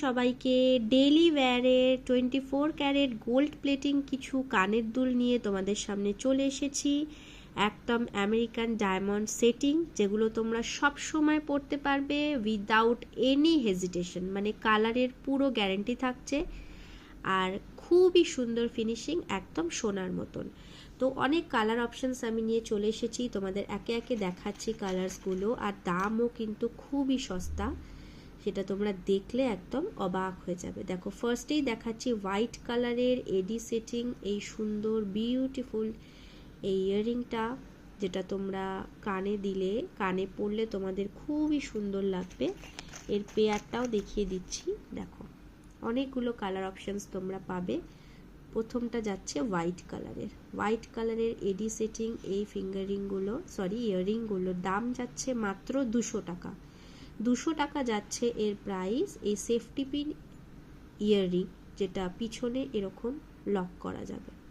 সবাইকে। Daily ওয়্যারে 24 carat gold plating কিছু কানের দুল নিয়ে তোমাদের সামনে চলে এসেছি। একদম আমেরিকান ডায়মন্ড সেটিং, যেগুলো তোমরা সব সময় পরতে পারবে উইদাউট এনি হেজিটেশন, মানে কালারের পুরো গ্যারেন্টি থাকছে। আর খুবই সুন্দর ফিনিশিং, একদম সোনার মতন। তো অনেক কালার অপশানস আমি নিয়ে চলে এসেছি, তোমাদের একে একে দেখাচ্ছি কালার্সগুলো। আর দামও কিন্তু খুবই সস্তা, সেটা তোমরা দেখলে একদম অবাক হয়ে যাবে। দেখো, ফার্স্টেই দেখাচ্ছি হোয়াইট কালারের এডি সেটিং, এই সুন্দর বিউটিফুল এই ইয়াররিংটা, যেটা তোমরা কানে দিলে, কানে পরলে তোমাদের খুবই সুন্দর লাগবে। এর পেয়ারটাও দেখিয়ে দিচ্ছি, দেখো অনেকগুলো কালার অপশানস তোমরা পাবে। প্রথমটা যাচ্ছে হোয়াইট কালারের এডি সেটিং, এই ইয়াররিংগুলোর দাম যাচ্ছে মাত্র 200 টাকা। 200 টাকা যাচ্ছে এর প্রাইস। এই সেফটি পিন ইয়াররিং, যেটা পিছনে এরকম লক করা যাবে।